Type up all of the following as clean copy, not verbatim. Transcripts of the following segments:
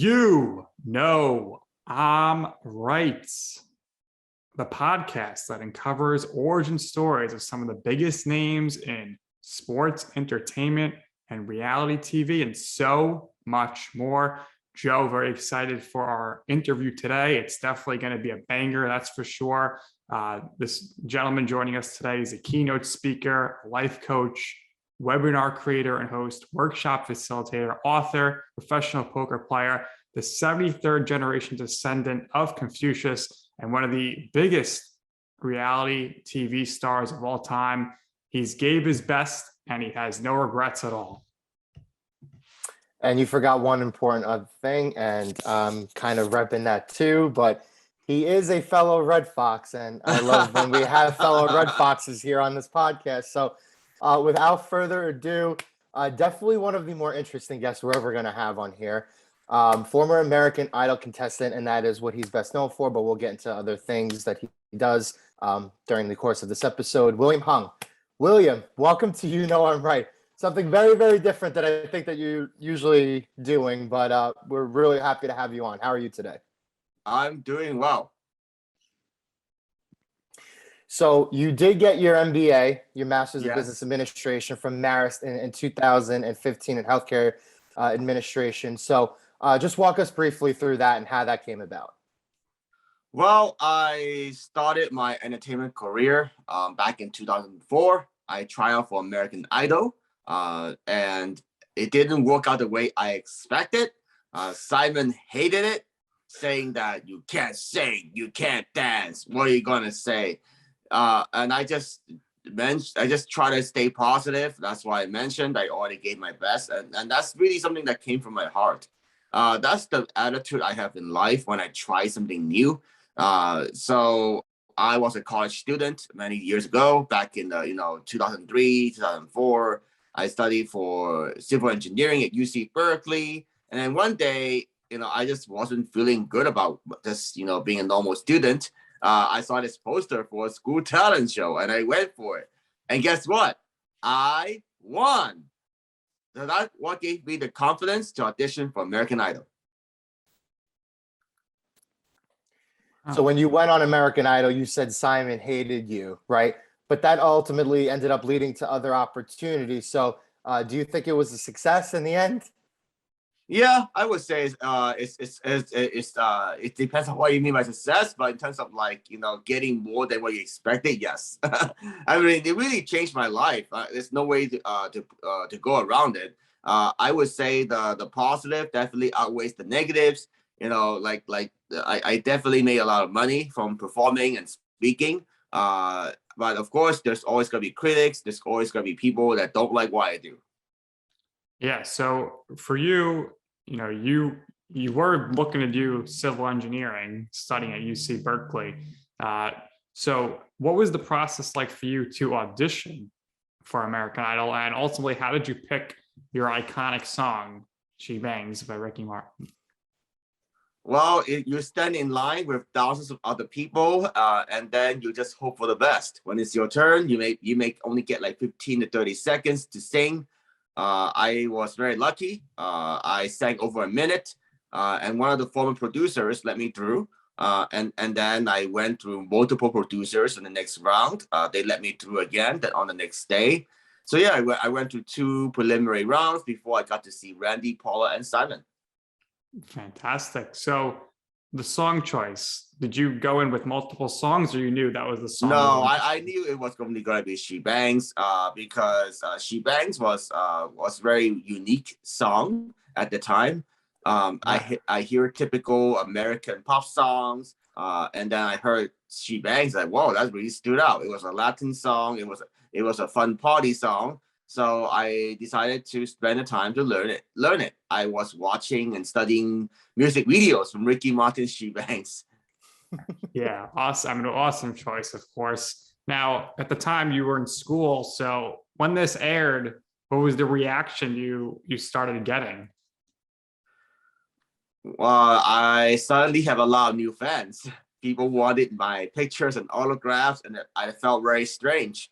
You know I'm right. The podcast that uncovers origin stories of some of the biggest names in sports, entertainment, and reality TV, and so much more. Joe, very excited for our interview today. It's definitely going to be a banger, that's for sure. This gentleman joining us today is a keynote speaker, life coach, webinar creator and host, workshop facilitator, author, professional poker player, the 73rd generation descendant of Confucius, and one of the biggest reality TV stars of all time. He's gave his best and he has no regrets at all. And you forgot one important other thing, and I'm kind of repping that too, but he is a fellow Red Fox, and I love when we have fellow Red Foxes here on this podcast. So without further ado, definitely one of the more interesting guests we're ever going to have on here. Former American Idol contestant, and that is what he's best known for, but we'll get into other things that he does during the course of this episode. William Hung. William, welcome to You Know I'm Right. Something very, very different that I think that you're usually doing, but we're really happy to have you on. How are you today? I'm doing well. So you did get your MBA, your Master's Yes. of Business Administration from Marist in 2015 in Healthcare Administration. So just walk us briefly through that and how that came about. Well, I started my entertainment career back in 2004. I tried out for American Idol, and it didn't work out the way I expected. Simon hated it, saying that you can't sing, you can't dance. What are you gonna say? And I just try to stay positive. That's why I mentioned I already gave my best, and that's really something that came from my heart. That's the attitude I have in life when I try something new. So I was a college student many years ago, back in 2003, 2004. I studied for civil engineering at UC Berkeley, and then one day, I just wasn't feeling good about just being a normal student. I saw this poster for a school talent show, and I went for it. And guess what? I won. So that's what gave me the confidence to audition for American Idol. So when you went on American Idol, you said Simon hated you, right? But that ultimately ended up leading to other opportunities. So do you think it was a success in the end? Yeah, I would say it depends on what you mean by success, but in terms of getting more than what you expected, yes. I mean, it really changed my life. There's no way to go around it. I would say the positive definitely outweighs the negatives. I definitely made a lot of money from performing and speaking. But of course, there's always gonna be critics. There's always gonna be people that don't like what I do. Yeah. So for you, you were looking to do civil engineering, studying at UC Berkeley. So what was the process like for you to audition for American Idol? And ultimately, how did you pick your iconic song, She Bangs by Ricky Martin? Well, you stand in line with thousands of other people, and then you just hope for the best. When it's your turn, you may only get like 15 to 30 seconds to sing. I was very lucky. I sang over a minute, and one of the former producers let me through. And then I went through multiple producers in the next round. They let me through again on the next day. So yeah, I went through 2 preliminary rounds before I got to see Randy, Paula, and Simon. Fantastic. So the song choice, did you go in with multiple songs, or you knew that was the song? No, I knew it was going to be She Bangs, because She Bangs was a very unique song at the time. I hear typical American pop songs, and then I heard She Bangs, like, whoa, that really stood out. It was a Latin song. It was a fun party song. So I decided to spend the time to learn it. I was watching and studying music videos from Ricky Martin's She Bangs. Yeah, awesome. I mean, awesome choice, of course. Now, at the time you were in school, so when this aired, what was the reaction you started getting? Well, I suddenly have a lot of new fans. People wanted my pictures and autographs, and I felt very strange.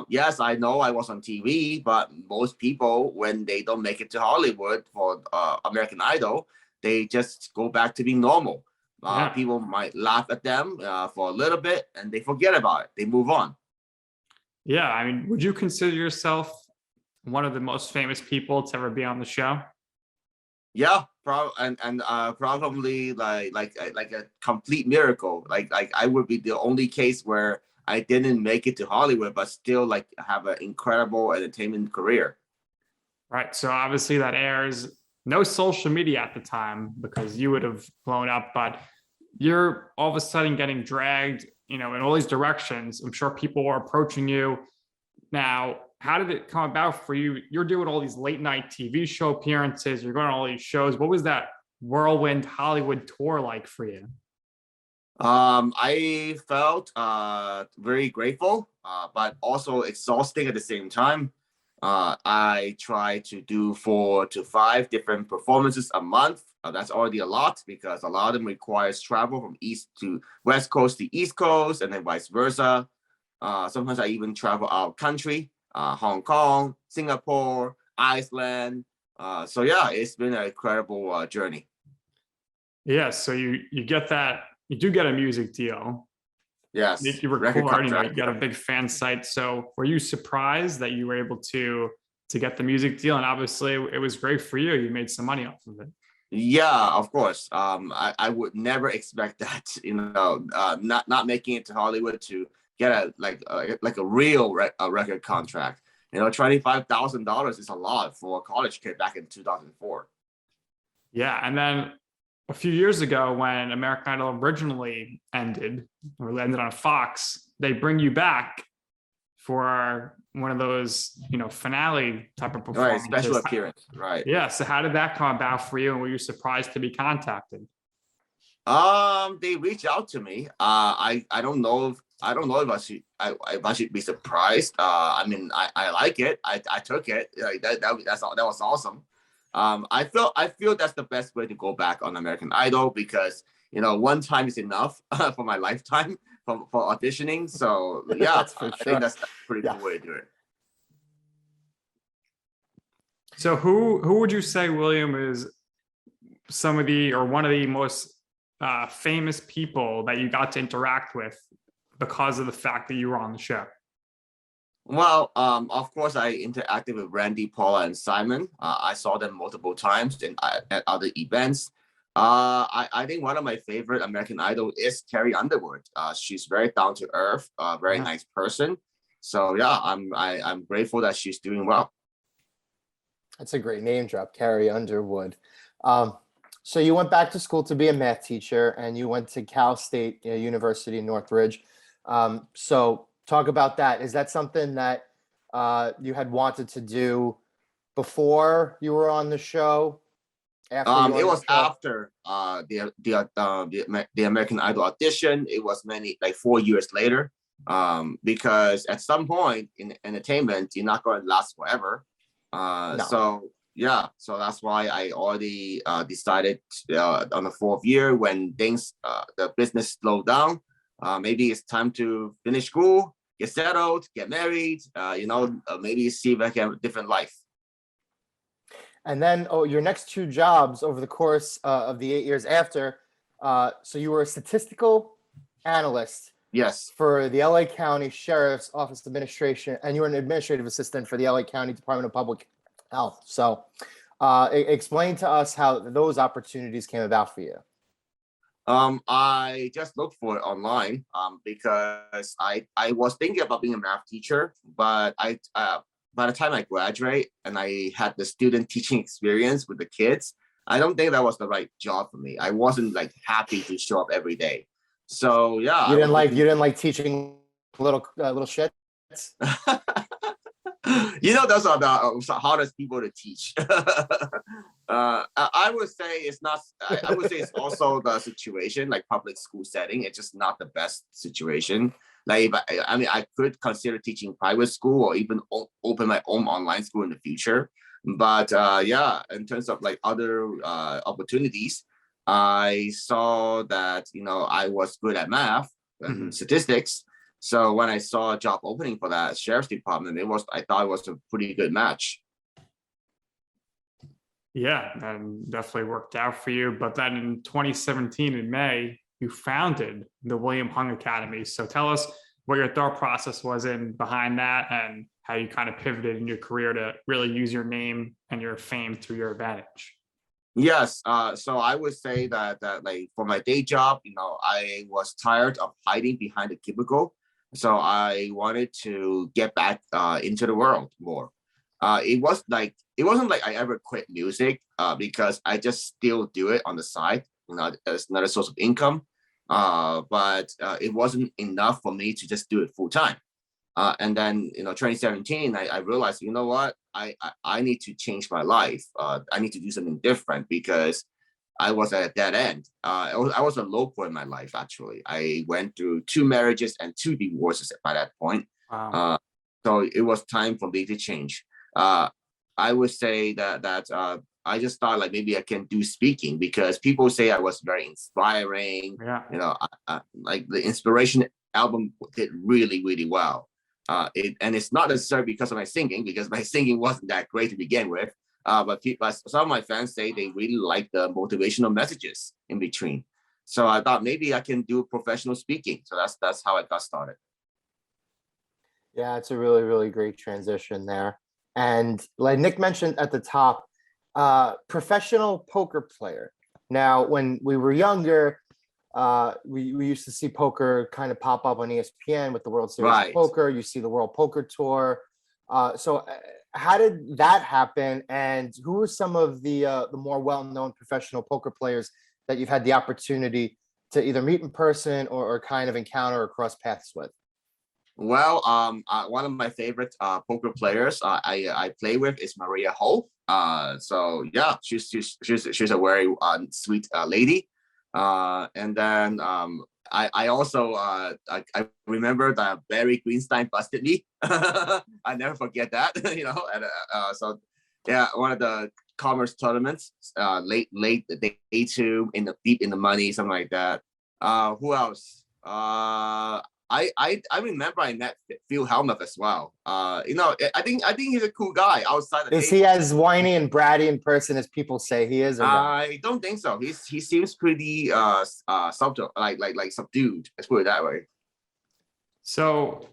Yes, I know I was on TV, but most people, when they don't make it to Hollywood for American Idol, they just go back to being normal. Yeah. People might laugh at them for a little bit, and they forget about it. They move on. Yeah. I mean, would you consider yourself one of the most famous people to ever be on the show? Yeah, probably like a complete miracle. Like I would be the only case where I didn't make it to Hollywood, but still like have an incredible entertainment career. Right. So obviously that airs no social media at the time because you would have blown up, but you're all of a sudden getting dragged, in all these directions. I'm sure people were approaching you. Now, how did it come about for you? You're doing all these late night TV show appearances. You're going to all these shows. What was that Whirlwind Hollywood tour like for you? I felt very grateful, but also exhausting at the same time. I try to do 4 to 5 different performances a month. That's already a lot because a lot of them requires travel from east to west coast to east coast, and then vice versa. Sometimes I even travel out of country, Hong Kong, Singapore, Iceland. So yeah, it's been an incredible journey. Yeah. So you get that, you do get a music deal. Yes. You record record, you contract. got a big fan site. So were you surprised that you were able to get the music deal? And obviously it was great for you. You made some money off of it. Yeah, of course. I would never expect that, not making it to Hollywood to get a real record contract. $25,000 is a lot for a college kid back in 2004. Yeah. And then a few years ago when American Idol originally ended on Fox, they bring you back for one of those, finale type of Right, performances. special appearance, right. Yeah. So how did that come about for you? And were you surprised to be contacted? They reached out to me. I don't know if I should be surprised. I mean, I like it. I took it. Like that was awesome. I feel that's the best way to go back on American Idol because one time is enough for my lifetime for auditioning. So yeah, I think that's a pretty cool way to do it. So who would you say, William, is one of the most famous people that you got to interact with because of the fact that you were on the show? Well, of course, I interacted with Randy, Paula, and Simon. I saw them multiple times at other events. I think one of my favorite American Idol is Carrie Underwood. She's very down to earth, very nice person. So yeah, I'm grateful that she's doing well. That's a great name drop, Carrie Underwood. So you went back to school to be a math teacher, and you went to Cal State University in Northridge. So talk about that. Is that something that you had wanted to do before you were on the show? It was after the American Idol audition. It was 4 years later. Because at some point in entertainment, you're not going to last forever. No. So that's why I already decided on the 4th year when the business slowed down. Maybe it's time to finish school, get settled, get married. Maybe see if I can have a different life. And then, your next 2 jobs over the course of the 8 years after. So you were a statistical analyst. Yes. For the LA County Sheriff's Office Administration, and you were an administrative assistant for the LA County Department of Public Health. So explain to us how those opportunities came about for you. I just looked for it online because I was thinking about being a math teacher, but by the time I graduate and I had the student teaching experience with the kids, I don't think that was the right job for me. I wasn't happy to show up every day. So yeah, you didn't like teaching little shits. Those are the hardest people to teach. I would say it's not. I would say it's also the situation, public school setting. It's just not the best situation. I could consider teaching private school or even open my own online school in the future. But in terms of other opportunities, I saw that I was good at math and statistics. So when I saw a job opening for that sheriff's department, I thought it was a pretty good match. Yeah, and definitely worked out for you. But then in 2017, in May, you founded the William Hung Academy. So tell us what your thought process was in behind that and how you kind of pivoted in your career to really use your name and your fame to your advantage. Yes. So I would say that like for my day job, I was tired of hiding behind the cubicle. So I wanted to get back into the world more. It wasn't like I ever quit music because I just still do it on the side, as another source of income. But it wasn't enough for me to just do it full time. And then, 2017, I realized, you know what, I need to change my life. I need to do something different because I was at a dead end. I was a low point in my life, actually. I went through 2 marriages and 2 divorces by that point. Wow. So it was time for me to change. I would say that I just thought like maybe I can do speaking because people say I was very inspiring. Yeah. Like the inspiration album did really, really well. And it's not necessarily because of my singing, because my singing wasn't that great to begin with. But some of my fans say they really like the motivational messages in between. So I thought maybe I can do professional speaking. So that's how I got started. Yeah, it's a really, really great transition there. And like Nick mentioned at the top, professional poker player. Now, when we were younger, we used to see poker kind of pop up on ESPN with the World Series of Poker. You see the World Poker Tour. So how did that happen? And who are some of the more well-known professional poker players that you've had the opportunity to either meet in person or kind of encounter or cross paths with? Well, one of my favorite poker players I play with is Maria Ho. So yeah, she's a very sweet lady. And then I also I remember that Barry Greenstein busted me. I never forget that. And so yeah, one of the commerce tournaments, late day 2 deep in the money, something like that. Who else? I remember I met Phil Hellmuth as well. I think he's a cool guy outside. Is he as whiny and bratty in person as people say he is? Or I don't think so. He seems pretty subtle, like subdued. Let's put it that way. So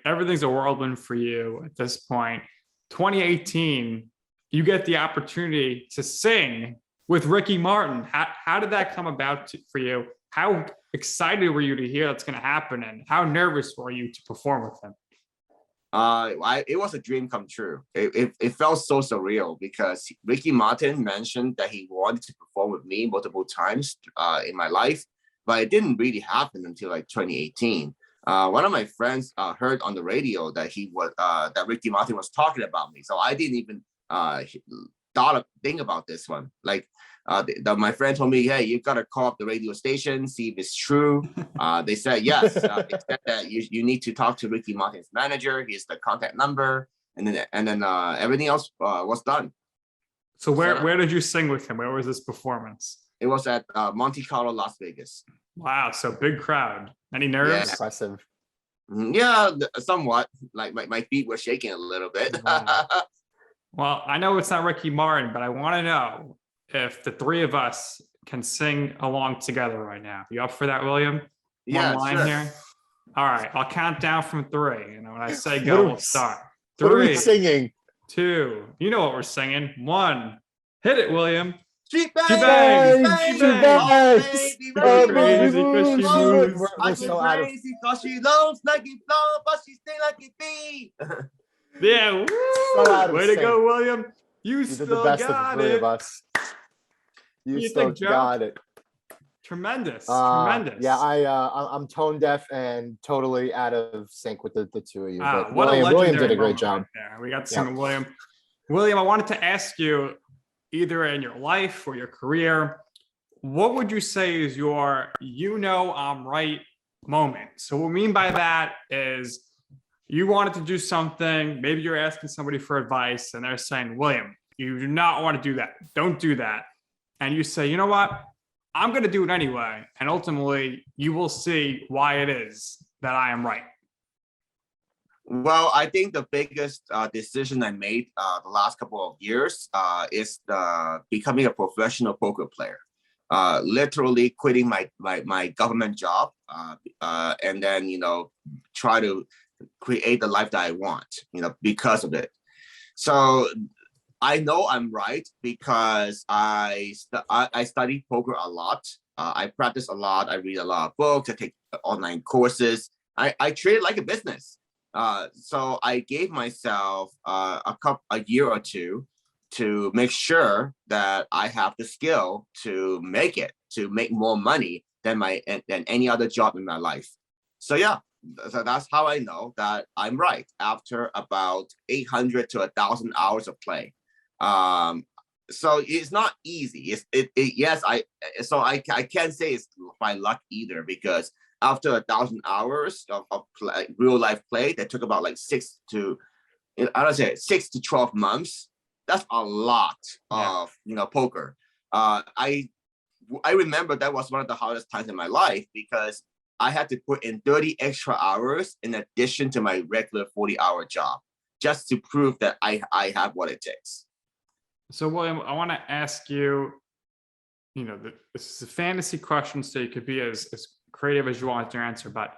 everything's a whirlwind for you at this point. 2018, you get the opportunity to sing with Ricky Martin. How did that come about for you? How excited were you to hear that's going to happen, and how nervous were you to perform with him? It was a dream come true. It felt so surreal because Ricky Martin mentioned that he wanted to perform with me multiple times in my life, but it didn't really happen until like 2018. One of my friends heard on the radio that that Ricky Martin was talking about me, so I didn't even think about this one. Like my friend told me, hey, you gotta call up the radio station, see if it's true. They said yes. They said that you need to talk to Ricky Martin's manager. Here's the contact number, and then everything else was done. So where did you sing with him? Where was this performance? It was at Monte Carlo, Las Vegas. Wow, so big crowd. Any nerves? Yeah. Impressive. Yeah, somewhat. Like my feet were shaking a little bit. Wow. Well, I know it's not Ricky Martin, but I want to know if the 3 of us can sing along together right now. You up for that, William? Yeah, One line sure. here. All right, I'll count down from 3. When I say go, we'll start. 3. What are we singing? 2. You know what we're singing. 1. Hit it, William. Street bang, bang, street bang. Crazy 'cause she moves. We're so out of. Crazy 'cause she loves like it flow, but she stay like it be. Yeah, woo! So out of Way to sync. go, William. You You did still the best of the got 3 it. of us. You You still think, Joe? got it. Tremendous. Tremendous. Yeah, I'm tone deaf and totally out of sync with the 2 of you. But What William did a legendary great moment job. right there. We got to sing with William. William, I wanted to ask you, either in your life or your career, what would you say is your I'm right moment? So what we mean by that is you wanted to do something, maybe you're asking somebody for advice and they're saying, William, you do not want to do that. Don't do that. And you say, you know what? I'm going to do it anyway. And ultimately, you will see why it is that I am right. Well, I think the biggest decision I made the last couple of years is becoming a professional poker player. Literally quitting my government job and then, try to create the life that I want, because of it. So I know I'm right because I study poker a lot. I practice a lot. I read a lot of books. I take online courses. I treat it like a business. So I gave myself a year or two to make sure that I have the skill to make more money than any other job in my life. So yeah, so that's how I know that I'm right after about 800 to 1,000 hours of play. Um, so it's not easy. Yes, I can't say it's by luck either, because after 1,000 hours of real life play, that took about like 6 to 12 months. That's a lot of poker. I remember that was one of the hardest times in my life because I had to put in 30 extra hours in addition to my regular 40-hour job just to prove that I have what it takes. So, William, I want to ask you, this is a fantasy question, so you could be as creative as you want with your answer. But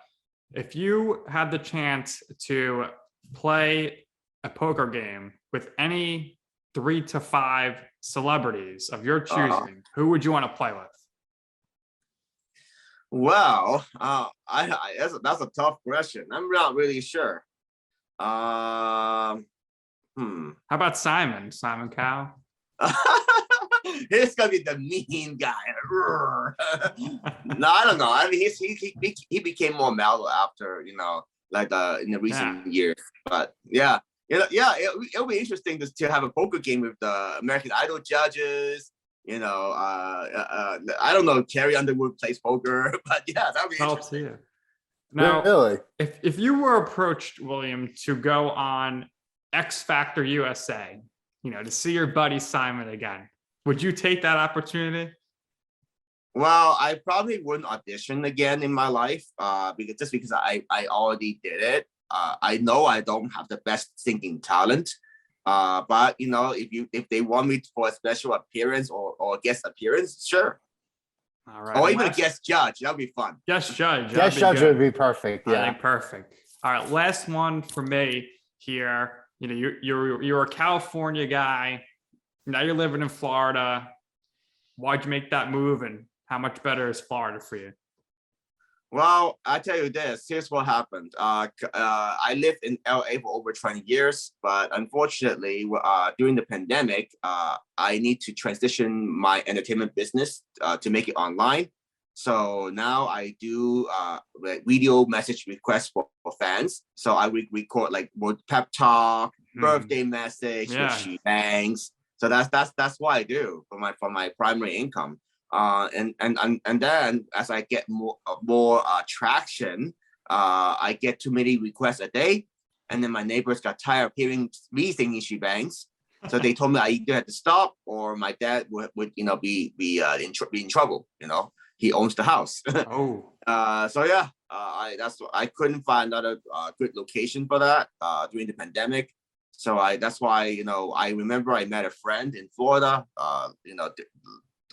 if you had the chance to play a poker game with any 3 to 5 celebrities of your choosing, who would you want to play with? Well, that's a tough question. I'm not really sure. How about Simon Cowell? He's gonna be the mean guy. No, I don't know. I mean, he became more mellow after, in the recent years. But yeah, it'll be interesting to have a poker game with the American Idol judges. I don't know. Carrie Underwood plays poker, but yeah, that'd be interesting. Now, really, if you were approached, William, to go on X Factor USA, to see your buddy Simon again, would you take that opportunity? Well, I probably wouldn't audition again in my life because I already did it. I know I don't have the best singing talent, but if they want me for a special appearance or guest appearance, sure. All right. Or even a guest judge, that'd be fun. Guest judge. guest judge would be perfect. Yeah, I think perfect. All right, last one for me here. You're a California guy. Now you're living in Florida. Why'd you make that move, and how much better is Florida for you? Well, I tell you this. Here's what happened. I lived in LA for over 20 years, but unfortunately, during the pandemic, I need to transition my entertainment business to make it online. So now I do video message requests for fans. So I record like pep talk, birthday message, which she bangs. So that's what I do for my primary income. And then as I get more traction, I get too many requests a day, and then my neighbors got tired of hearing me singing she bangs, so they told me I either had to stop or my dad would be in trouble. He owns the house. So yeah, I couldn't find another good location for that during the pandemic. So that's why I remember I met a friend in Florida.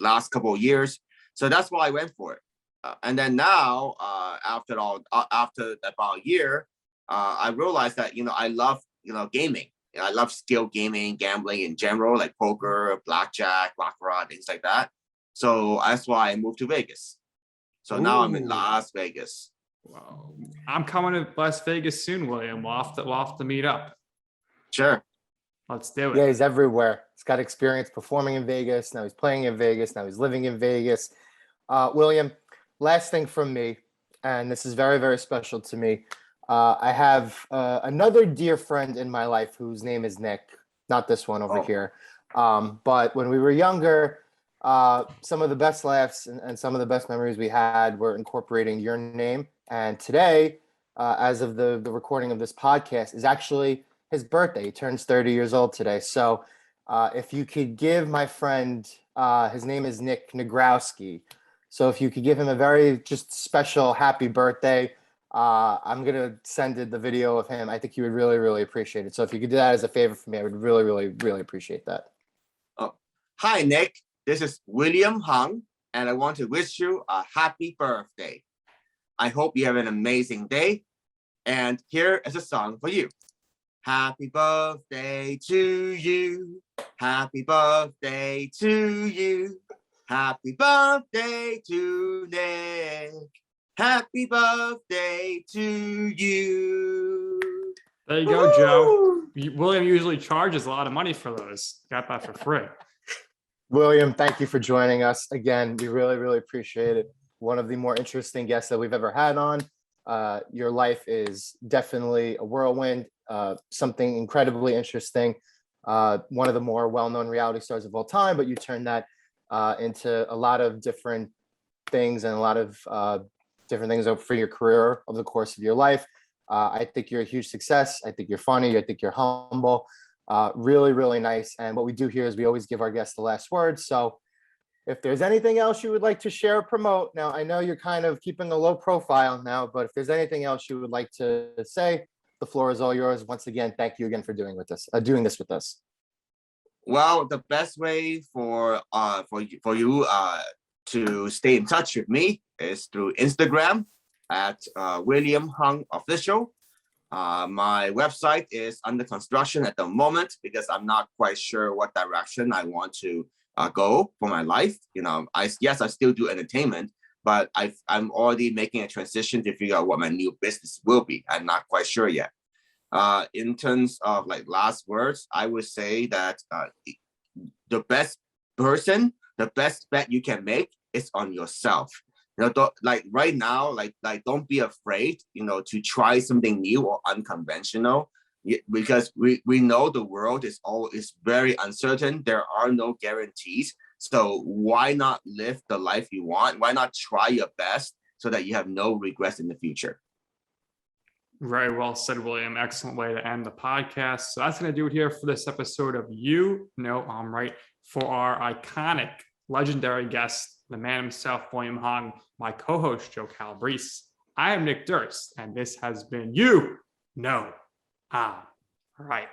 Last couple of years, so that's why I went for it. And then now, after about a year, I realized that I love gaming. I love skill gaming, gambling in general, like poker, blackjack, baccarat, things like that. So that's why I moved to Vegas. So now I'm in Las Vegas. Wow. I'm coming to Las Vegas soon, William. We'll have to meet up. Sure. Let's do it. Yeah, he's everywhere. He's got experience performing in Vegas. Now he's playing in Vegas. Now he's living in Vegas. William, last thing from me, and this is very, very special to me. I have another dear friend in my life whose name is Nick. Not this one over here. But when we were younger, some of the best laughs and some of the best memories we had were incorporating your name. And today, as of the recording of this podcast, is actually his birthday. He turns 30 years old today. So if you could give my friend, his name is Nick Nagrowski. So if you could give him a very just special happy birthday, I'm gonna send the video of him. I think he would really, really appreciate it. So if you could do that as a favor for me, I would really, really, really appreciate that. Oh, hi, Nick. This is William Hung, and I want to wish you a happy birthday. I hope you have an amazing day. And here is a song for you. Happy birthday to you. Happy birthday to you. Happy birthday to Nick. Happy birthday to you. There you go, Joe. William usually charges a lot of money for those. Got that for free. William, thank you for joining us again. We really, really appreciate it. One of the more interesting guests that we've ever had on. Your life is definitely a whirlwind, something incredibly interesting. One of the more well-known reality stars of all time, but you turned that into a lot of different things and a lot of different things for your career over the course of your life. I think you're a huge success. I think you're funny. I think you're humble. Really, really nice. And what we do here is we always give our guests the last word. So if there's anything else you would like to share or promote, now I know you're kind of keeping a low profile now, but if there's anything else you would like to say, the floor is all yours. Once again, thank you again for doing this with us. Well, the best way for you to stay in touch with me is through Instagram at William Hung Official. My website is under construction at the moment because I'm not quite sure what direction I want to go for my life. You know, I still do entertainment, but I'm already making a transition to figure out what my new business will be. I'm not quite sure yet. In terms of like last words, I would say that the best bet you can make is on yourself. You know, like right now, like don't be afraid, you know, to try something new or unconventional, because we know the world is very uncertain. There are no guarantees. So why not live the life you want? Why not try your best so that you have no regrets in the future? Very well said, William. Excellent way to end the podcast. So that's going to do it here for this episode of You Know I'm Right. For our iconic, legendary guest, the man himself, William Hung, my co-host, Joe Calabrese. I am Nick Durst, and this has been You Know I'm Right.